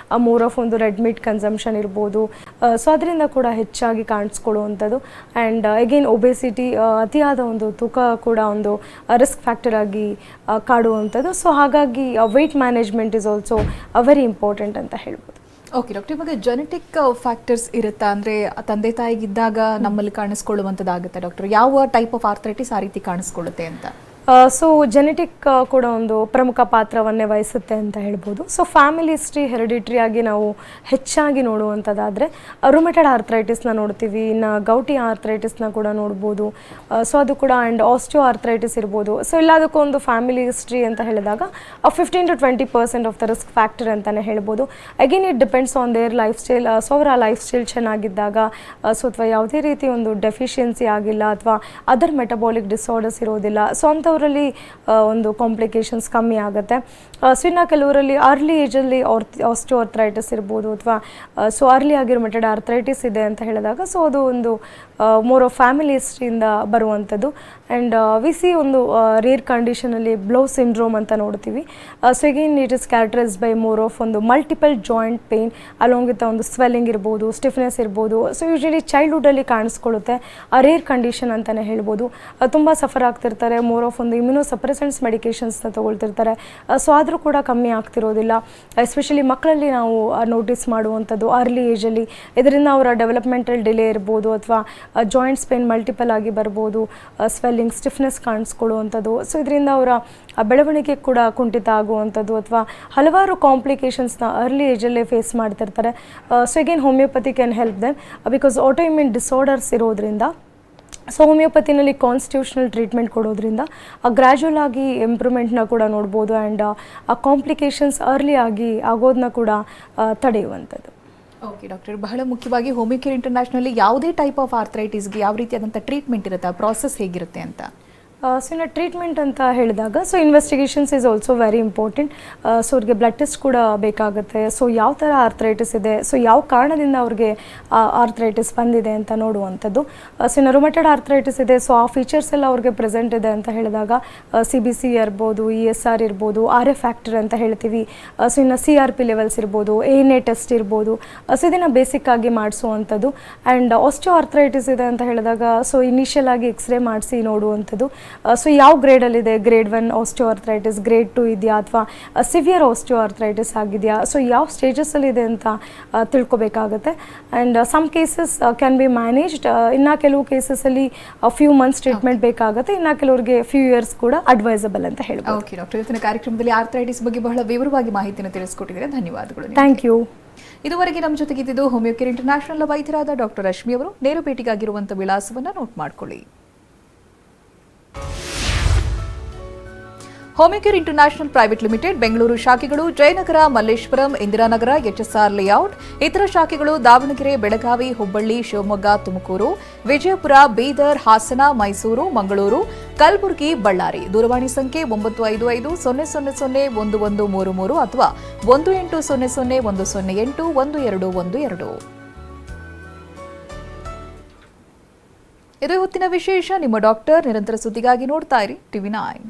ಮೋರ್ ಆಫ್ ಒಂದು ರೆಡ್ ಮೀಟ್ ಕನ್ಸಂಪ್ಷನ್ ಇರ್ಬೋದು. ಸೊ ಅದರಿಂದ ಕೂಡ ಹೆಚ್ಚಾಗಿ ಕಾಣಿಸ್ಕೊಳ್ಳುವಂಥದ್ದು. ಆ್ಯಂಡ್ ಅಗೇನ್ ಒಬೆಸಿಟಿ, ಅತಿಯಾದ ಒಂದು ತೂಕ ಕೂಡ ಒಂದು ರಿಸ್ಕ್ ಫ್ಯಾಕ್ಟರ್ ಆಗಿ ಕಾಡುವಂಥದ್ದು. ಸೊ ಹಾಗಾಗಿ weight management is also very important ಅಂತ ಹೇಳ್ಬೋದು. ಓಕೆ ಡಾಕ್ಟರ್, ಇವಾಗ ಜೆನೆಟಿಕ್ ಫ್ಯಾಕ್ಟರ್ಸ್ ಇರುತ್ತಾ? ಅಂದರೆ ತಂದೆ ತಾಯಿಗಿದ್ದಾಗ ನಮ್ಮಲ್ಲಿ ಕಾಣಿಸ್ಕೊಳ್ಳುವಂಥದ್ದಾಗುತ್ತೆ ಡಾಕ್ಟರ್? ಯಾವ ಟೈಪ್ ಆಫ್ ಆರ್ಥರೈಟಿಸ್ ಆ ರೀತಿ ಕಾಣಿಸ್ಕೊಳ್ಳುತ್ತೆ ಅಂತ? ಸೊ ಜೆನೆಟಿಕ್ ಕೂಡ ಒಂದು ಪ್ರಮುಖ ಪಾತ್ರವನ್ನೇ ವಹಿಸುತ್ತೆ ಅಂತ ಹೇಳ್ಬೋದು. ಸೊ ಫ್ಯಾಮಿಲಿ ಹಿಸ್ಟ್ರಿ ಹೆರಿಡಿಟ್ರಿ ಆಗಿ ನಾವು ಹೆಚ್ಚಾಗಿ ನೋಡುವಂಥದ್ದಾದರೆ ರುಮೆಟೆಡ್ ಆರ್ಥರೈಟಿಸ್ನ ನೋಡ್ತೀವಿ, ಇನ್ನು ಗೌಟಿ ಆರ್ಥರೈಟಿಸ್ನ ಕೂಡ ನೋಡ್ಬೋದು. ಸೊ ಅದು ಕೂಡ ಆ್ಯಂಡ್ ಆಸ್ಟಿಯೋ ಆರ್ಥರೈಟಿಸ್ ಇರ್ಬೋದು. ಸೊ ಎಲ್ಲದಕ್ಕೂ ಒಂದು ಫ್ಯಾಮಿಲಿ ಹಿಸ್ಟ್ರಿ ಅಂತ ಹೇಳಿದಾಗ 15 to 20% of the risk factor ಅಂತಲೇ ಹೇಳ್ಬೋದು. Again it depends on their life style. So ಅವರ ಲೈಫ್ ಸ್ಟೈಲ್ ಚೆನ್ನಾಗಿದ್ದಾಗ ಸೊ ಅಥವಾ ಯಾವುದೇ ರೀತಿ ಒಂದು ಡೆಫಿಷಿಯನ್ಸಿ ಆಗಿಲ್ಲ ಅಥವಾ ಅದರ್ ಮೆಟಬಾಲಿಕ್ ಡಿಸಾರ್ಡರ್ಸ್ ಇರೋದಿಲ್ಲ, ಸೊ ಅಂಥವ್ರಲ್ಲಿ ಒಂದು ಕಾಂಪ್ಲಿಕೇಶನ್ಸ್ ಕಮ್ಮಿ ಆಗುತ್ತೆ. ಸೊ ಇನ್ನು ಕೆಲವರಲ್ಲಿ ಅರ್ಲಿ ಏಜಲ್ಲಿ ಆಸ್ಟಿಯೋಆರ್ಥರೈಟಿಸ್ ಇರ್ಬೋದು ಅಥವಾ ಸೊ ಅರ್ಲಿ ಆಗಿ ರುಮೆಟೆಡ್ ಆರ್ಥರೈಟಿಸ್ ಇದೆ ಅಂತ ಹೇಳಿದಾಗ ಸೊ ಅದು ಒಂದು ಮೋರ್ ಆಫ್ ಫ್ಯಾಮಿಲಿ ಹಿಸ್ಟ್ರಿಯಿಂದ ಬರುವಂಥದ್ದು. ಆ್ಯಂಡ್ ವಿ ಸಿ ಒಂದು ರೇರ್ ಕಂಡೀಷನಲ್ಲಿ ಬ್ಲೋ ಸಿಂಡ್ರೋಮ್ ಅಂತ ನೋಡ್ತೀವಿ. So again it is characterized by more of ಒಂದು multiple joint pain along with ಒಂದು ಸ್ವೆಲ್ಲಿಂಗ್ ಇರ್ಬೋದು, ಸ್ಟಿಫ್ನೆಸ್ ಇರ್ಬೋದು. ಸೊ ಯೂಶಲಿ ಚೈಲ್ಡ್ಹುಡ್ಡಲ್ಲಿ ಕಾಣಿಸ್ಕೊಳ್ಳುತ್ತೆ. ಆ ರೇರ್ ಕಂಡೀಷನ್ ಅಂತಲೇ ಹೇಳ್ಬೋದು. ತುಂಬ ಸಫರ್ ಆಗ್ತಿರ್ತಾರೆ, ಮೋರ್ ಆಫ್ ಒಂದು ಇಮ್ಯುನೋಸಪ್ರೆಸೆಂಟ್ಸ್ ಮೆಡಿಕೇಷನ್ಸ್ನ ತೊಗೊಳ್ತಿರ್ತಾರೆ. ಸೊ ಆದರೂ ಕೂಡ ಕಮ್ಮಿ ಆಗ್ತಿರೋದಿಲ್ಲ. ಎಸ್ಪೆಷಲಿ ಮಕ್ಕಳಲ್ಲಿ ನಾವು ನೋಟಿಸ್ ಮಾಡುವಂಥದ್ದು ಅರ್ಲಿ ಏಜಲ್ಲಿ. ಇದರಿಂದ ಅವರ ಡೆವಲಪ್ಮೆಂಟಲ್ ಡಿಲೇ ಇರ್ಬೋದು ಅಥವಾ ಜಾಯಿಂಟ್ಸ್ ಪೇನ್ ಮಲ್ಟಿಪಲ್ ಆಗಿ ಬರ್ಬೋದು, ಸ್ವೆಲ್ಲಿಂಗ್, ಸ್ಟಿಫ್ನೆಸ್ ಕಾಣಿಸ್ಕೊಳ್ಳುವಂಥದ್ದು. ಸೊ ಇದರಿಂದ ಅವರ ಬೆಳವಣಿಗೆ ಕೂಡ ಕುಂಠಿತ ಆಗುವಂಥದ್ದು ಅಥವಾ ಹಲವಾರು ಕಾಂಪ್ಲಿಕೇಶನ್ಸ್ನ ಅರ್ಲಿ ಏಜಲ್ಲೇ ಫೇಸ್ ಮಾಡ್ತಿರ್ತಾರೆ. So again homeopathy can help them because autoimmune disorders ಇರೋದ್ರಿಂದ. ಸೊ ಹೋಮಿಯೋಪತಿನಲ್ಲಿ ಕಾನ್ಸ್ಟಿಟ್ಯೂಷನಲ್ ಟ್ರೀಟ್ಮೆಂಟ್ ಕೊಡೋದ್ರಿಂದ ಗ್ರ್ಯಾಜುವಲ್ ಆಗಿ ಇಂಪ್ರೂವ್ಮೆಂಟ್ನ ಕೂಡ ನೋಡ್ಬೋದು. ಆ್ಯಂಡ್ ಆ ಕಾಂಪ್ಲಿಕೇಶನ್ಸ್ ಅರ್ಲಿ ಆಗಿ ಆಗೋದನ್ನ ಕೂಡ ತಡೆಯುವಂಥದ್ದು. ಓಕೆ ಡಾಕ್ಟರ್, ಬಹಳ ಮುಖ್ಯವಾಗಿ ಹೋಮಿಯೋಕೇರ್ ಇಂಟರ್ನ್ಯಾಷನಲ್ಲಿ ಯಾವುದೇ ಟೈಪ್ ಆಫ್ ಆರ್ಥರೈಟಿಸ್ಗೆ ಯಾವ ರೀತಿಯಾದಂಥ ಟ್ರೀಟ್ಮೆಂಟ್ ಇರುತ್ತೆ, ಆ ಪ್ರಾಸೆಸ್ ಹೇಗಿರುತ್ತೆ ಅಂತ? ಸೊ ಇನ್ನು ಟ್ರೀಟ್ಮೆಂಟ್ ಅಂತ ಹೇಳಿದಾಗ so investigations is also very important. So ಅವ್ರಿಗೆ ಬ್ಲಡ್ ಟೆಸ್ಟ್ ಕೂಡ ಬೇಕಾಗುತ್ತೆ. ಸೊ ಯಾವ ಥರ ಆರ್ಥ್ರೈಟಿಸ್ ಇದೆ, ಸೊ ಯಾವ ಕಾರಣದಿಂದ ಅವ್ರಿಗೆ ಆರ್ಥ್ರೈಟಿಸ್ ಬಂದಿದೆ ಅಂತ ನೋಡುವಂಥದ್ದು. ಸೊ ಇನ್ನು ರುಮಟೆಡ್ ಆರ್ಥ್ರೈಟಿಸ್ ಇದೆ, ಸೊ ಆ ಫೀಚರ್ಸ್ ಎಲ್ಲ ಅವ್ರಿಗೆ ಪ್ರೆಸೆಂಟ್ ಇದೆ ಅಂತ ಹೇಳಿದಾಗ CBC ಇರ್ಬೋದು, ESR ಇರ್ಬೋದು, RF ಫ್ಯಾಕ್ಟರ್ ಅಂತ ಹೇಳ್ತೀವಿ. ಸೊ ಇನ್ನು CRP ಲೆವೆಲ್ಸ್ ಇರ್ಬೋದು, ANA ಟೆಸ್ಟ್ ಇರ್ಬೋದು. ಸೊ ಇದನ್ನು ಬೇಸಿಕ್ ಆಗಿ ಮಾಡಿಸುವಂಥದ್ದು. ಆ್ಯಂಡ್ ಆಸ್ಟಿಯೋ ಆರ್ಥ್ರೈಟಿಸ್ ಇದೆ ಅಂತ ಹೇಳಿದಾಗ ಸೊ ಇನಿಷಿಯಲ್ ಆಗಿ ಎಕ್ಸ್ರೇ ಮಾಡಿಸಿ ನೋಡುವಂಥದ್ದು. ಸೊ ಯಾವ ಗ್ರೇಡಲ್ಲಿದೆ, ಗ್ರೇಡ್ 1 ಆಸ್ಟಿಯೋ ಆರ್ಥ್ರೈಟಿಸ್, ಗ್ರೇಡ್ 2 ಇದೆಯಾ ಅಥವಾ ಸಿವಿಯರ್ ಆಸ್ಟಿಯೋ ಆರ್ಥ್ರೈಟಿಸ್ ಆಗಿದೆಯಾ, ಸೊ ಯಾವ ಸ್ಟೇಜಸ್ಸಲ್ಲಿ ಇದೆ ಅಂತ ತಿಳ್ಕೊಬೇಕಾಗುತ್ತೆ. And some cases can be managed. ಇನ್ನು ಕೆಲವು ಕೇಸಸಲ್ಲಿ ಫ್ಯೂ ಮಂತ್ಸ್ ಟ್ರೀಟ್ಮೆಂಟ್ ಬೇಕಾಗುತ್ತೆ, ಇನ್ನು ಕೆಲವರಿಗೆ ಫ್ಯೂ ಇಯರ್ಸ್ ಕೂಡ ಅಡ್ವೈಸಬಲ್ ಅಂತ ಹೇಳ್ಬೋದು. ಓಕೆ ಡಾಕ್ಟರ್, ಇವತ್ತಿನ ಕಾರ್ಯಕ್ರಮದಲ್ಲಿ ಆರ್ಥ್ರೈಟಿಸ್ ಬಗ್ಗೆ ಬಹಳ ವಿವರವಾಗಿ ಮಾಹಿತಿಯನ್ನು ತಿಳಿಸ್ಕೊಟ್ಟಿದ್ದಾರೆ. ಧನ್ಯವಾದಗಳು. Thank you. ಇದುವರೆಗೆ ನಮ್ಮ ಜೊತೆಗಿದ್ದು ಹೋಮಿಯೋಕೇರ್ ಇಂಟರ್ನ್ಯಾಷನಲ್ ವೈದ್ಯರಾದ ಡಾಕ್ಟರ್ ರಶ್ಮಿ ಅವರು. ನೇರ ಭೇಟಿಗಾಗಿರುವಂತಹ ವಿಳಾಸವನ್ನು ನೋಟ್ ಮಾಡಿಕೊಳ್ಳಿ. Homeocare International private limited Bengaluru ಶಾಖೆಗಳು ಜಯನಗರ, ಮಲ್ಲೇಶ್ವರಂ, ಇಂದಿರಾನಗರ, HSR ಲೇಔಟ್. ಇತರ ಶಾಖೆಗಳು ದಾವಣಗೆರೆ, ಬೆಳಗಾವಿ, ಹುಬ್ಬಳ್ಳಿ, ಶಿವಮೊಗ್ಗ, ತುಮಕೂರು, ವಿಜಯಪುರ, ಬೀದರ್, ಹಾಸನ, ಮೈಸೂರು, ಮಂಗಳೂರು, ಕಲಬುರಗಿ, ಬಳ್ಳಾರಿ. ದೂರವಾಣಿ ಸಂಖ್ಯೆ 9550001133 ಅಥವಾ 180010081212. ಇದು ಹೊತ್ತಿನ ವಿಶೇಷ. ನಿಮ್ಮ ಡಾಕ್ಟರ್. ನಿರಂತರ ಸುದ್ದಿಗಾಗಿ ನೋಡ್ತಾ ಇರಿ TV9.